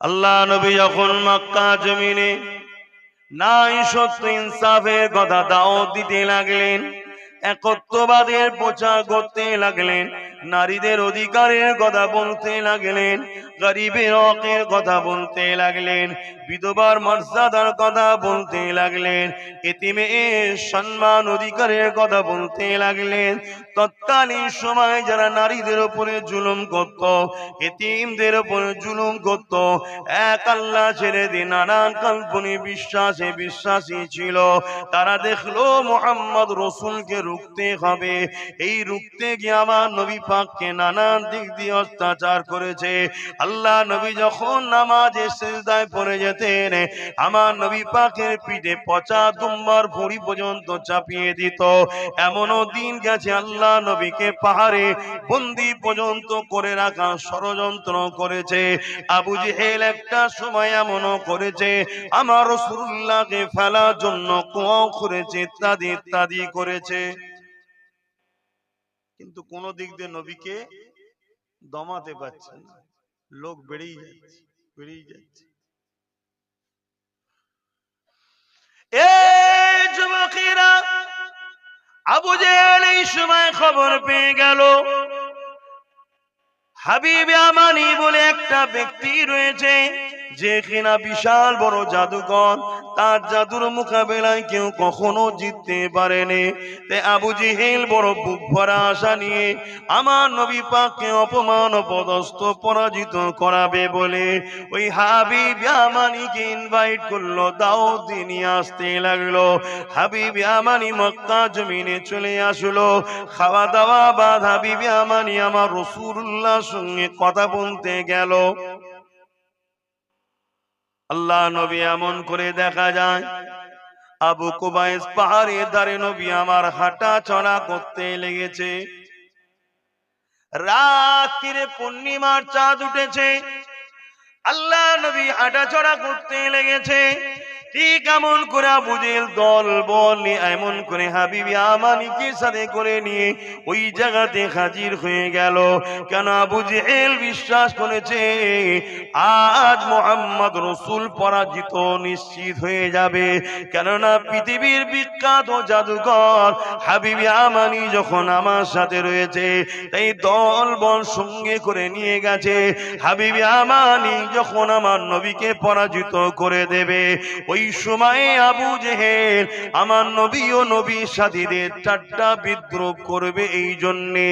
আল্লাহ নবী যখন মক্কা জমিনে ন্যায় সত্য ইনসাফের কথা দাওয়াত দিতে লাগলেন, একত্ববাদের প্রচার করতে লাগলেন, নারীদের অধিকারের কথা বলতে লাগলেন, গরিবের হকের কথা বলতে লাগলেন, বিধবার মর্যাদার কথা বলতে লাগলেন, এতিমের সম্মান অধিকারের কথা বলতে লাগলেন। তৎকালীন সময় যারা নারীদের উপরে জুলুম করত, এতিমদের উপরে জুলুম করত, এক আল্লাহ ছেড়ে দিয়ে নানান কাল্পনিক বিশ্বাসী ছিল, তারা দেখলো মুহাম্মদ রাসূলকে রুখতে হবে। এই রুখতে গিয়ে আমার নবী পাককে নানান দিক দিয়ে অত্যাচার করেছে। আল্লাহ নবী যখন নামাজে সিজদায় পড়ে যেতেন, আমার নবী পাকের পিঠে পচা দুম্বার ভুঁড়ি পর্যন্ত চাপিয়ে দিত। এমনও দিন গেছে আল্লাহ নবীকে পাহাড়ে বন্দী পর্যন্ত করে রাখা ষড়যন্ত্র করেছে। আবু জেহেল একটা সময় এমনও করেছে আমার রাসূলুল্লাহকে ফেলার জন্য কুয়া করেছে, ইত্যাদি ইত্যাদি করেছে। কিন্তু কোন দিক দিয়ে নবীকে দমাতে পারছে না, লোক বেড়েই যাচ্ছে। এই যুবকেরা, আবু জেহেল এই সময় খবর পেয়ে গেল হাবিব ইয়ামানি বলে একটা ব্যক্তি রয়েছে, যে কিনা বিশাল বড় জাদুকর, তার জাদুর মোকাবেলায় কেউ কখনো জিততে পারেনি। তাই আবু জেহেল বড় বুক ভরা আশা নিয়ে আমার নবী পাককে অপমান অপদস্থ পরাজিত করাবে বলে ওই হাবিব ইয়ামানিকে ইনভাইট করলো, দাওয়াত দিয়ে নিয়ে আসতে লাগলো। হাবিব ইয়ামানি মক্কা জমিনে চলে আসলো। খাওয়া দাওয়া বাদ হাবিব ইয়ামানি আমার রাসূলুল্লাহর সঙ্গে কথা বলতে গেল। আল্লাহ নবী এমন করে দেখা যায় আবু কুবাইস পাহাড়ের ধারে নবী আমার হাঁটা চলা করতে লেগেছে। রাত্রিরে পূর্ণিমার চাঁদ উঠেছে, আল্লাহ নবী হাঁটা চলা করতে লেগেছে। ঠিক এমন করে আবু জেহেল দল বল নিয়ে এমন করে হাবিব ইয়ামানিকে সাথে করে নিয়ে ওই জায়গাতে হাজির হয়ে গেল। কেন আবু জেহেল বিশ্বাস করেছে আজ মুহাম্মদ রাসূল পরাজিত নিশ্চিত হয়ে যাবে। কেননা পৃথিবীর বিখ্যাত জাদুকর হাবিব ইয়ামানি যখন আমার সাথে রয়েছে, তাই দল বল সঙ্গে করে নিয়ে গেছে। হাবিব ইয়ামানি যখন আমার নবীকে পরাজিত করে দেবে, ওই সময়ে আবু জেহেল আমার নবী ও নবীর সাথীদের ঠাট্টা বিদ্রুপ করবে, এই জন্যে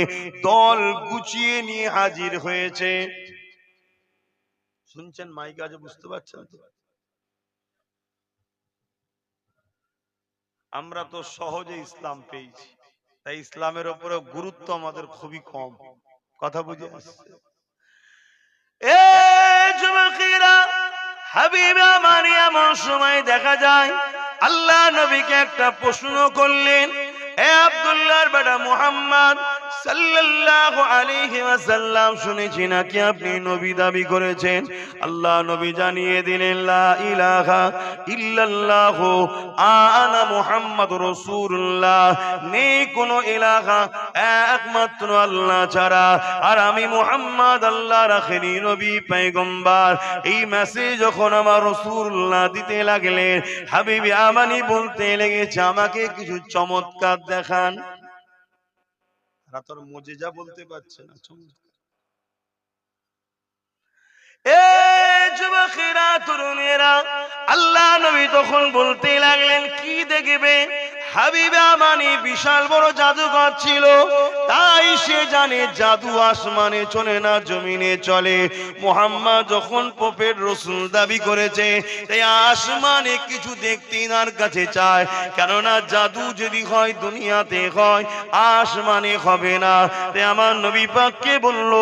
দল গুছিয়ে নিয়ে হাজির হয়েছে। শুনছেন মাইক আজ বুঝতে পারছেন তো? আমরা তো সহজে ইসলাম পেয়েছি, তাই ইসলামের উপরে গুরুত্ব আমাদের খুবই কম। কথা বুঝে আসছে? এ যুবকেরা, হাবিব ইয়ামানি এমন সময় দেখা যায় আল্লাহ নবীকে একটা প্রশ্ন করলেন, হে আব্দুল্লাহর বেটা মুহাম্মদ সাল্লাল্লাহু আলাইহি ওয়াসাল্লাম, শুনেছি নাকি আপনি নবী দাবি করেছেন। আল্লাহ নবী জানিয়ে দিলেন লা ইলাহা ইল্লাল্লাহ আনা মুহাম্মাদুর রাসূলুল্লাহ, নেই কোনো ইলাহা একমাত্র আল্লাহ ছাড়া, আর আমি মুহাম্মদ আল্লাহর আখেরি নবী পয়গম্বর। এই মেসেজ যখন আমার রাসূলুল্লাহ দিতে লাগলেন, হাবিব ইয়ামানি বলতে লেগেছে আমাকে কিছু চমৎকার দেখান। রাতর মুজিজা বলতে পারছে না, চমৎকার। এ যুবকেরা, তরুণেরা, আল্লাহ নবী তখন বলতে লাগলেন কি দেখবে। হাবিব ইয়ামানি বিশাল বড় জাদুকর ছিল, তাই সে জানে জাদু আসমানে চলে না, জমিনে চলে। মুহাম্মদ যখন প্রফেট রাসূল দাবি করেছে, তাই আসমানে কিছু দেখতে তার কাছে চায়। কেননা জাদু যদি হয় দুনিয়াতে হয়, আসমানে হবে না। তাই আমার নবী পাককে বলল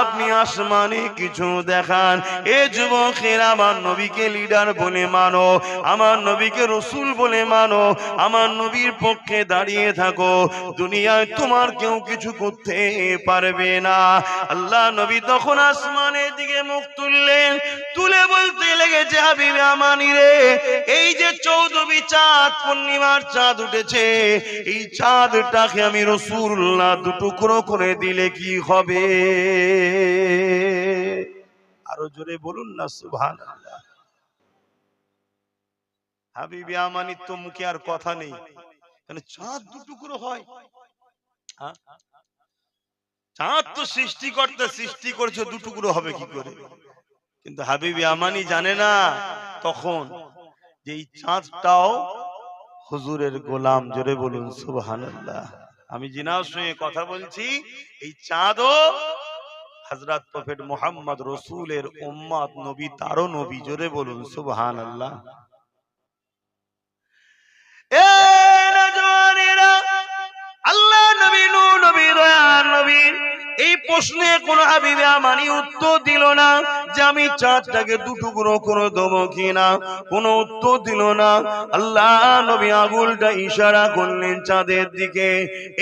আপনি আসমানে কিছু দেখান। এ যুবকেরা, আমার নবীকে লিডার বলে মানো, আমার নবীকে রাসূল বলে মানো, আমার নবীর পক্ষে দাঁড়িয়ে থাকো, দুনিয়ায় তোমার কেউ কিছু করতে পারবে না। আল্লাহ নবী তখন আসমানের দিকে মুখ তুললেন, তুলে বলতে লেগেছে হাবিব ইয়ামানি রে, এই যে 14 চাঁদ পূর্ণিমার চাঁদ উঠেছে, এই চাঁদটাকে আমি রাসূলুল্লাহ দুটুকরো করে দিলে কি হবে? আরো জোরে বলুন না সুবহানাল্লাহ। হাবিবি আমানির তো মুখে আর কথা নেই, মানে চাঁদ দুটুকরো হয়। হ্যাঁ, চাঁদ তো সৃষ্টিকর্তা সৃষ্টি করেছে, দুটুকরো হবে কি করে? কিন্তু হাবিবি আমানি জানে না তখন যে এই চাঁদটাও হুজুরের গোলাম। জোরে বলুন সুবহানাল্লাহ। আমি জিনার সঙ্গে কথা বলছি, এই চাঁদও হযরত প্রফেট মুহাম্মদ রাসূলের উম্মত, নবী তারও নবী। জোরে বলুন সুবহানাল্লাহ। এ নওজওয়ানেরা, আল্লাহ নবী নূহ নবী দয়ার নবী এই প্রশ্নে কোন হাবিবে আমানি উত্তর দিল না যে আমি চাঁদটাকে দুটুকরো করে দেবো কিনা, কোন উত্তর দিল না। আল্লাহ নবী আঙুলটা ইশারা করলেন চাঁদের দিকে।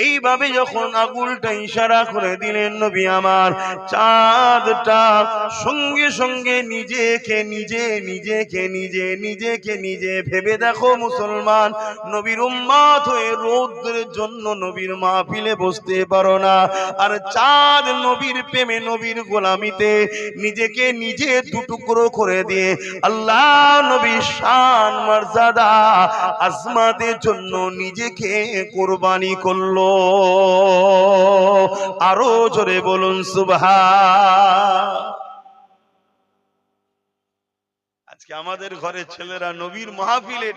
এইভাবে যখন আঙুলটা ইশারা করে দিলেন নবী আমার, চাঁদটা সঙ্গে সঙ্গে নিজেকে নিজে ভেবে দেখো মুসলমান, নবীর উম্মত হয়ে রৌদ্রের জন্য নবীর মাহফিলে বসতে পারো না, আর চাঁদ নবীর প্রেমে নবীর গোলামিতে নিজেকে নিজে দুটুকরো করে দিয়ে আল্লাহ নবীর শান মর্যাদা আজমাতের জন্য নিজেকে কুরবানি করলো। আরো জোরে বলুন সুবহান। আজকে আমাদের ঘরের ছেলেরা নবীর মাহফিলে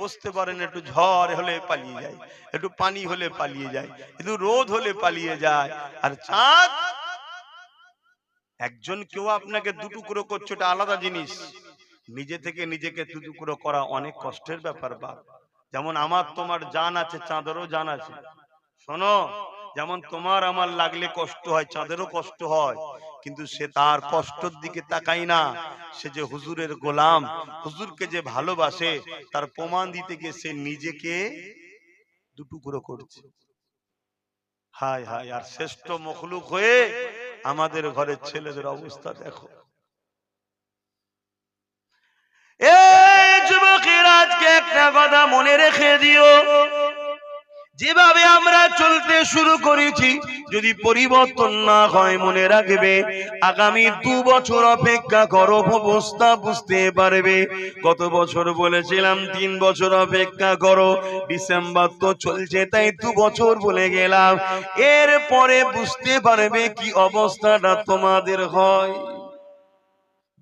বসতে পারেন, একটু ঝড় হলে পালিয়ে যায়, একটু পানি হলে পালিয়ে যায়, একটু রোদ হলে পালিয়ে যায়। আর চাঁদ একজন কেউ আপনাকে দুটুকরো করছে, ওটা আলাদা জিনিস। নিজে থেকে নিজেকে দুটুকরো করা অনেক কষ্টের ব্যাপার। বা যেমন আমার তোমার জান আছে, চাঁদেরও জান আছে। শোনো, যেমন তোমার আমার লাগলে কষ্ট হয়, চাঁদেরও কষ্ট হয়, কিন্তু সে তার কষ্টের দিকে তাকাই না। সে যে হুজুরের গোলাম, হুজুরকে যে ভালোবাসে, তার প্রমাণ দিতে গিয়ে সে নিজেকে দুটুকরো করছে। হায় হায়, আর শ্রেষ্ঠ মখলুক হয়ে আমাদের ঘরের ছেলেদের অবস্থা দেখো। এই যুবকেরা, আজকে একটা কথা মনে রেখে দিও, যেভাবে আমরা চলতে শুরু করেছি যদি পরিবর্তন না হয়, মনে রাখবে আগামী 2 বছর অপেক্ষা করো, অবস্থা বুঝতে পারবে। গত বছর বলেছিলাম 3 বছর অপেক্ষা করো, ডিসেম্বর তো চলছে, তাই 2 বছর বলে গেলাম। এরপরে বুঝতে পারবে কি অবস্থাটা তোমাদের হয়।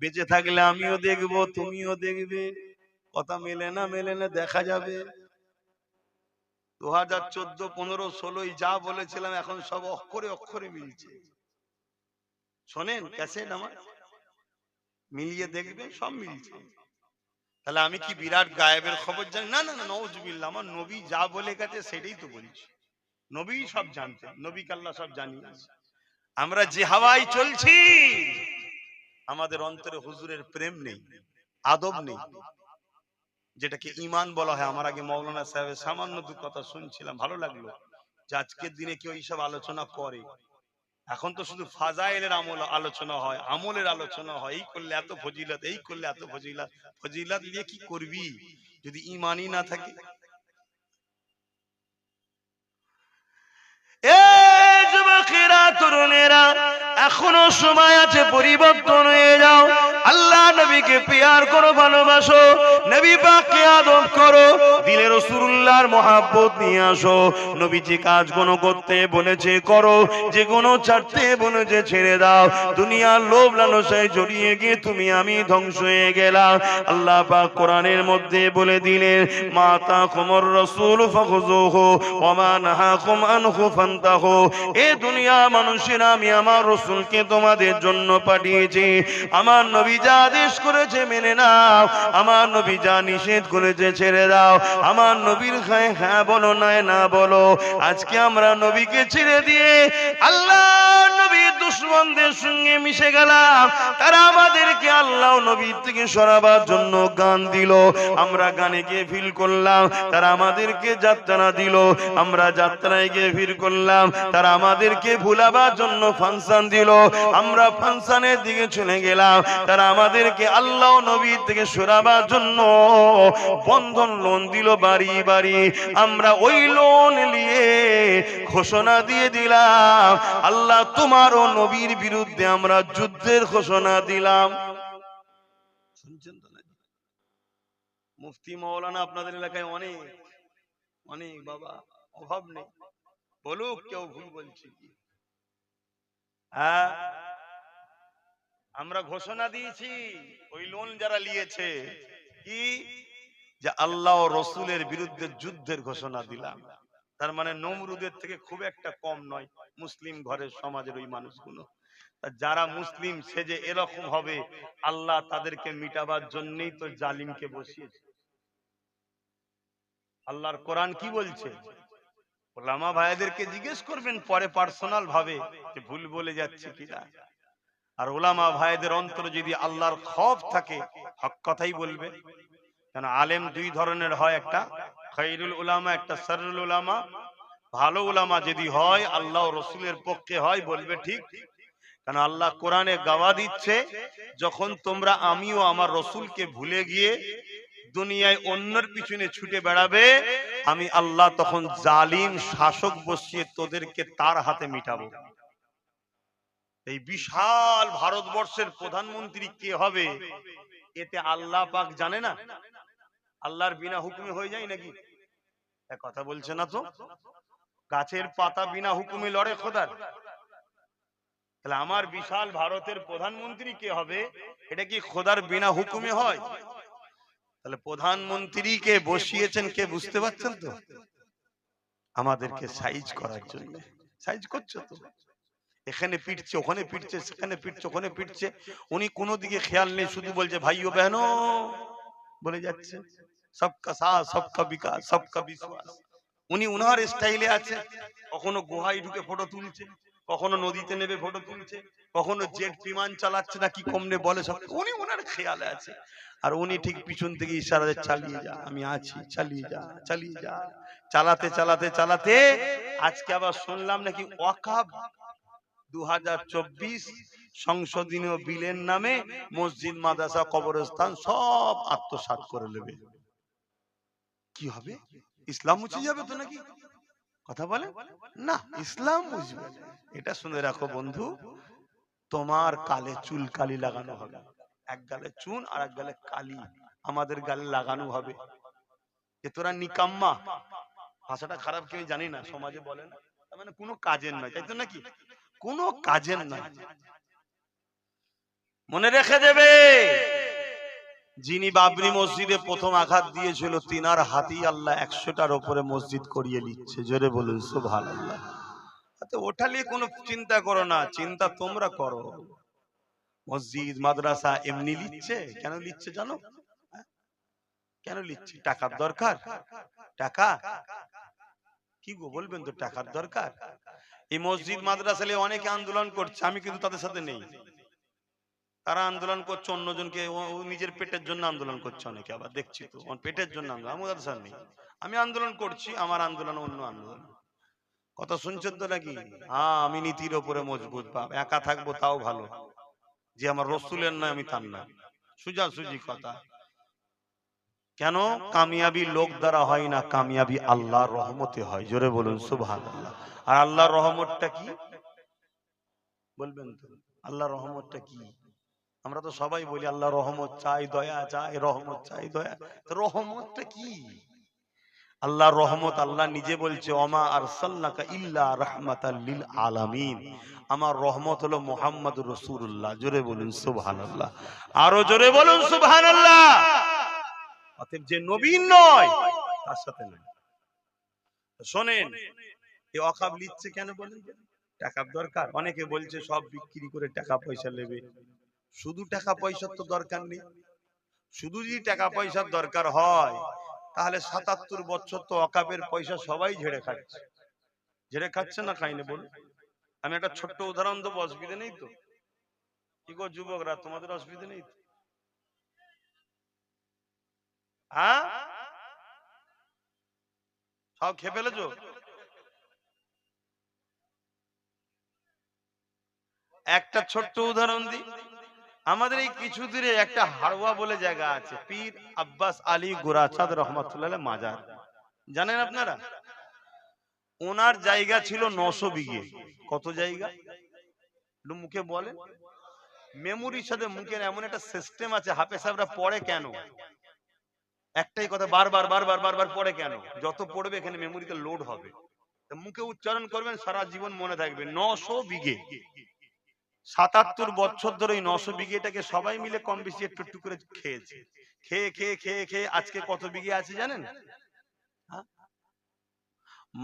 বেঁচে থাকলে আমিও দেখব, তুমিও দেখবে। কথা মেলে না দেখা যাবে। 2014, 15, 16 যা বলেছিলাম এখন সব অক্ষরে অক্ষরে মিলছে। শোনেন ক্যাসেট আমার মিলিয়ে দেখবে, সব মিলছে। তাহলে আমি কি বিরাট গায়েবের খবর জানি? না না না, নাউজুবিল্লাহ। আমার নবী যা বলে গেছে সেটাই তো বলছি। নবী সব জানতেন, নবীকে আল্লাহ সব জানিয়েছে। আমরা যে হাওয়ায় চলছি, আমাদের অন্তরে হুজুরের প্রেম নেই, আদব নেই, যেটাকে ঈমান বলা হয়। আমার আগে মাওলানা সাহেবের সামান্য 2 কথা শুনছিলাম, ভালো লাগলো যে আজকের দিনে কেউ এইসব আলোচনা করে। এখন তো শুধু ফাজাইলের আলোচনা হয়, আমলের আলোচনা হয়। এই করলে এত ফজিলত, এই করলে এত ফজিলত। ফজিলত দিয়ে কি করবি যদি ঈমানই না থাকে? এই যুবকেরা, তরুণেরা, এখনো সময় আছে, পরিবর্তন হয়ে যাও। আল্লাহ নবীকে প্যার করো, ভালোবাসো, নবী পাককে আদব করো, দিলে রাসূলুল্লাহর মহব্বত নিয়ে আসো। নবী যে কাজগুলো করতে বলেছে করো, যেগুলো ছাড়তে বলেছে ছেড়ে দাও। দুনিয়ার লোভ লালসায় জড়িয়ে গিয়ে তুমি আমি ধ্বংস হয়ে গেলাম। আল্লাহ পাক কোরআনের মধ্যে বলে দিলেন, মা তাকুমুর রাসূল ফাখুযুহু ওয়া মা নাহাকুম আনহু ফান্তাহু। এ দুনিয়া মানুষেরা, আমি আমার রাসূলকে তোমাদের জন্য পাঠিয়েছি। আমার নবী যা আদেশ করেছে মেনে নাও, আমার নবী যা নিষেধ করেছে ছেড়ে দাও। আমার নবীর হ্যাঁ হ্যাঁ বলো, নয় না বলো। আজকে আমরা নবীকে ছেড়ে দিয়ে আল্লাহ নবীর দুশমনদের সঙ্গে মিশে গেলাম। তারা আমাদেরকে আল্লাহ আল্লাহ নবীর থেকে সরাবার জন্য গান দিল, আমরা গানে গিয়ে ফিল করলাম, তারা আমাদেরকে যাত্রা দিল, আমরা যাত্রায় গিয়ে ফিল করলাম, তারা আমাদেরকে ভুলাবার জন্য ফাংশন দিল, আমরা ফাংশনের দিকে চলে গেলাম, তারা আমাদেরকে আল্লাহ নবীর থেকে সরাবার জন্য বন্ধন লোন দিল বাড়ি বাড়ি। আমরা ওই লোন নিয়ে ঘোষণা দিয়ে দিলাম, আল্লাহ তোমার ও নবীর বিরুদ্ধে আমরা যুদ্ধের ঘোষণা দিলাম। শুনছেন তো নাকি? মুফতি মাওলানা আপনাদের এলাকায় অনেক অনেক বাবা, অভাব নেই, বলুক কেউ ভুল বলছে কি? হ্যাঁ, আমরা ঘোষণা দিয়েছি ওই লোন যারা নিয়েছে কি, যে আল্লাহ ও রসুলের বিরুদ্ধে যুদ্ধের ঘোষণা দিলাম। তার মানে নমরুদের থেকে খুব একটা কম নয় মুসলিম ঘরের সমাজের ওই মানুষগুলো। যারা মুসলিম সে যে এরকম হবে, আল্লাহ তাদেরকে মিটাবার জন্যই তো জালিমকে বসিয়েছে। আল্লাহর কোরআন কি বলছে? ওলামা ভাইদেরকে জিজ্ঞেস করবেন পরে পার্সোনাল ভাবে যে ভুল বলে যাচ্ছে কিনা। আর ওলামা ভাইদের অন্তরে যদি আল্লাহর খৌফ থাকে, হক কথাই বলবে। কেন আলেম দুই ধরনের হয়, একটা খায়রুল উলামা, একটা শাররুল উলামা। ভালো উলামা যদি হয় আল্লাহ ও রসুলের পক্ষে হয়, বলবে ঠিক। কারণ আল্লাহ কোরআনে গাওয়া দিচ্ছে, যখন তোমরা আমিও আমার রসুলকে ভুলে গিয়ে দুনিয়ায় অন্যের পিছনে ছুটে বেড়াবে, আমি আল্লাহ তখন জালিম শাসক বসিয়ে তোদেরকে তার হাতে মিটাবো। এই বিশাল ভারতবর্ষের প্রধানমন্ত্রী কে হবে এতে আল্লাহ পাক জানে না? আল্লাহর বিনা হুকুমে হয়ে যায় নাকি? কথা বলছে না তো। গাছের পাতা বিনা হুকুমে লড়ে খোদার? তাহলে আমার বিশাল ভারতের প্রধানমন্ত্রী কে হবে এটা কি খোদার বিনা হুকুমে হয়? তাহলে প্রধানমন্ত্রীকে বসিয়েছেন কে বুঝতে পারছেন তো? আমাদেরকে সাইজ করার জন্য। সাইজ করছে তো, এখানে পিটছে, ওখানে পিটছে, সেখানে পিটছে, ওখানে পিটছে, উনি কোনো দিকে খেয়াল নেই, শুধু বলছে ভাইও বেহনো বলে যাচ্ছে, সবকা সাথ সবকা বিকাশ সবকা বিশ্বাস। উনি উনার স্টাইলে আছে, কখনো গুহায় ঢুকে ফটো তুলছে, কখনো নদীতে নেবে ফটো তুলছে, কখনো জেট বিমান চালাচ্ছে না কি কমনে বলে, সব উনি উনার খেয়ালে আছে। আর উনি ঠিক পিছন থেকে ইশারাতে চালিয়ে যা, আমি আছি, চালিয়ে যা চালিয়ে যা। চালাতে চালাতে চালাতে আজকে আবার শুনলাম নাকি ওয়াকফ 2024 সংশোধনীয় বিলের নামে মসজিদ, মাদ্রাসা, কবরস্থান সব আত্মসাৎ করে নেবে। কি হবে? ইসলাম মুছে যাবে তো নাকি? কথা বলে না, ইসলাম মুছবে। এটা শুনে রাখো বন্ধু, তোমার কালে চুল কালি লাগানো হবে, এক গালে চুন আর এক গালে কালি আমাদের গালে লাগানো হবে। যে তোরা নিকাম্মা, ভাষাটা খারাপ কেউ জানি না, সমাজে বলে না, তার মানে কোনো কাজের নয়, তাই তো নাকি? কোনো কাজের নয়। মনে রেখে দেবে, যিনি বাবরি মসজিদে প্রথম আঘাত দিয়েছিল তিনার হাতেই আল্লাহ 100টার উপরে মসজিদ করিয়ে নিচ্ছে। জোরে বলুন সুবহানাল্লাহ। ওটা নিয়ে কোনো চিন্তা করো না, চিন্তা তোমরা করো। মসজিদ মাদ্রাসা এমনি লিখছে, কেন লিখছে জানো? কেন লিখছে? টাকার দরকার। টাকা কি গো বলবেন তো, টাকার দরকার। এই মসজিদ মাদ্রাসা নিয়ে অনেকে আন্দোলন করছে, আমি কিন্তু তাদের সাথে নেই। তারা আন্দোলন করছে অন্যজনকে, নিজের পেটের জন্য আন্দোলন করছে অনেকে, আবার দেখছি তো পেটের জন্য আন্দোলন। আমাদের সাথে নেই, আমি আন্দোলন করছি, আমার আন্দোলন অন্য আন্দোলন। কথা শুনছেন তো নাকি? হ্যাঁ, আমি নীতির ওপরে মজবুত বাপ, একা থাকবো তাও ভালো, যে আমার রসুলের নয় আমি তার না। সুজি কথা। কেন? কামিয়াবি লোক দ্বারা হয় না, কামিয়াবি আল্লাহর রহমতে হয়। জোরে বলুন সুবহানাল্লাহ। আর আল্লাহর রহমতটা কি বলবেন তো? আল্লাহর রহমতটা কি? আমরা তো সবাই বলি আল্লাহ রহমত চাই, দয়া চাই, রহমত চাই, দয়া। রহমতটা কি? আল্লাহর রহমত আল্লাহ নিজে বলছে, ওমা আরসালনাকা ইল্লা রাহমাতাল লিল আলামিন। আমার রহমত হলো মুহাম্মদুর রাসূলুল্লাহ। জোরে বলুন সুবহানাল্লাহ, আরো জোরে বলুন সুবহানাল্লাহ। অতএব যে নবী নয় তার সাথে না। শোনেন, এই ওয়াকফ লিখছে কেন বলেন? টাকার দরকার। অনেকে বলছে সব বিক্রি করে টাকা পয়সা নেবে। শুধু টাকা পয়সার তো দরকার নেই। শুধু যদি টাকা পয়সার দরকার হয় তাহলে ৭৭ বছর তো ওয়াকফের পয়সা সবাই ঝেড়ে খাচ্ছে। ঝেড়ে খাচ্ছে না, খাইনি বলুন? আমি একটা ছোট্ট উদাহরণ দেবো, অসুবিধা নেই তো? কি গো যুবকরা, তোমাদের অসুবিধা নেই তো? হ্যাঁ, সব খেয়ে ফেলেছো? একটা ছোট্ট উদাহরণ দিই। আমাদের এই কিছু দূরে একটা হাড়োয়া বলে জায়গা আছে, পীর আব্বাস আলী গোরাচাঁদ রহমাতুল্লাহ মাজার, জানেন আপনারা? ওনার জায়গা ছিল 900 বিঘে। কত জায়গা একটু মুখে বলেন। মেমোরির সাথে মুখের এমন একটা সিস্টেম আছে, হাফেজ সাহেবরা পড়ে কেন? একটাই কথা বারবার বারবার বারবার পড়ে কেন? যত পড়বে এখানে মেমোরিতে লোড হবে। তা মুখে উচ্চারণ করবেন, সারা জীবন মনে থাকবে। 900 বিঘে, 77 বছর ধরে ওই 900 বিঘেটাকে সবাই মিলে কম বেশি একটু একটু করে খেয়েছে। খেয়ে খেয়ে খেয়ে খেয়ে আজকে কত বিঘে আছে জানেন? হ্যাঁ?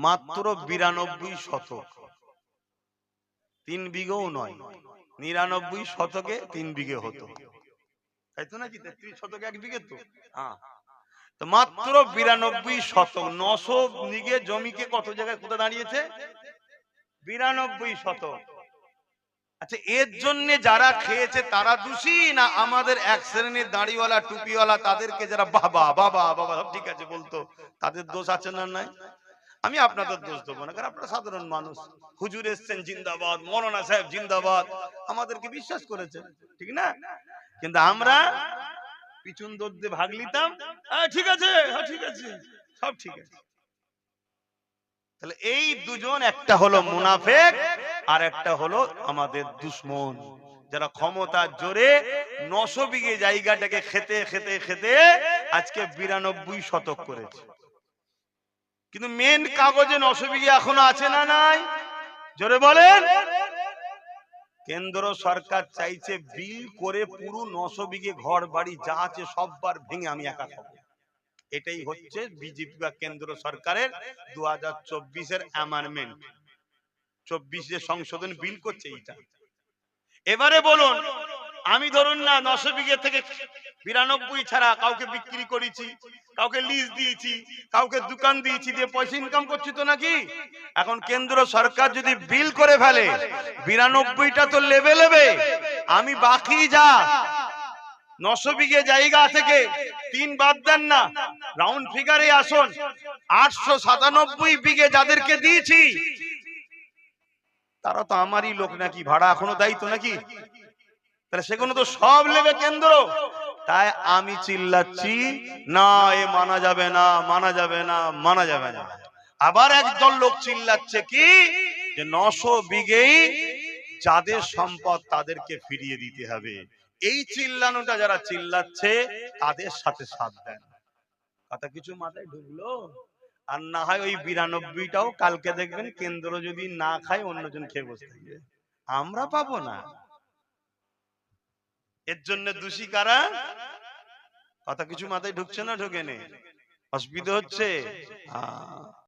মাত্র 92 শতক। 3 বিঘেও নয়, 99 শতকে 3 বিঘে হতো, তাই তো নাকি? 33 শতকে 1 বিঘে তো। হ্যাঁ, তো মাত্র 92 শতক। 900 বিঘে জমিকে কত জায়গায় কোথায় দাঁড়িয়েছে? 92 শতক। আচ্ছা, এর জন্য যারা খেয়েছে তারা দোষী, না আমাদের এক শ্রেণীর দাড়িওয়ালা টুপিওয়ালা তাদেরকে যারা বাবা বাবা বাবা সব ঠিক আছে বলতো, তাদের দোষ আছে না নাই? আমি আপনাদের দোষ দেবো না, কারণ আপনারা সাধারণ মানুষ। হুজুর এসছেন জিন্দাবাদ, মৌলানা সাহেব জিন্দাবাদ, আমাদেরকে বিশ্বাস করেছে, ঠিক না? কিন্তু আমরা পিছন দৌড় দিয়ে ভাগ নিতাম, ঠিক আছে, হ্যাঁ ঠিক আছে, সব ঠিক আছে। তাহলে এই দুজন, একটা হলো মুনাফিক আর একটা হলো আমাদের দুশমন, যারা ক্ষমতার জোরে 900 বিঘে জায়গাটাকে খেতে খেতে খেতে আজকে 92 শতক করেছে। কিন্তু মেন কাগজে 900 বিঘে এখনো আছে না নাই? জোরে বলেন। কেন্দ্র সরকার চাইছে বিল করে পুরো 900 বিঘে ঘর বাড়ি যা আছে সববার ভেঙে আমি একা খাবো। এটাই হচ্ছে বিজেপি বা কেন্দ্র সরকারের 2024-এর অ্যামেন্ডমেন্ট, 24 সংশোধন বিল করছে এইটা। এবারে বলুন, আমি ধরুন না 900 বিঘে থেকে 92 ছাড়া কাউকে বিক্রি করেছি, কাউকে লিজ দিয়েছি, কাউকে দোকান দিয়েছি, দিয়ে পয়সা ইনকাম করছি তো নাকি? এখন কেন্দ্র সরকার যদি বিল করে ফেলে 92টা তো লেবে, আমি বাকি যা 900 বিঘে জায়গা থেকে 3 বাদ দেন না, রাউন্ড ফিগারে আসুন, 897 বিঘে যাদেরকে দিয়েছি তারা তো আমারই লোক নাকি, ভাড়া এখনো দেয় তো নাকি? তাহলে সেগুলো তো সব নেবে কেন্দ্র। তাই আমি চিল্লাচ্ছি, না এ মানা যাবে না, মানা যাবে না, মানা যাবে না। আবার একদল লোক চিল্লাচ্ছে কি, যে 900 বিঘেই যাদের সম্পদ তাদেরকে ফিরিয়ে দিতে হবে। এই চিল্লানোটা যারা চিল্লাচ্ছে তাদের সাথে সাথ দেন। কথা কিছু মাথায় ঢুকলো? আর না হয় ওই 92টাও কালকে দেখবেন কেন্দ্র যদি না খায় অন্যজন খেয়ে বসে থাকবে, আমরা পাবো না। এর জন্য দোষী কারা? কথা কিছু মাথায় ঢুকছে না ঢোকেনি? অসুবিধা হচ্ছে?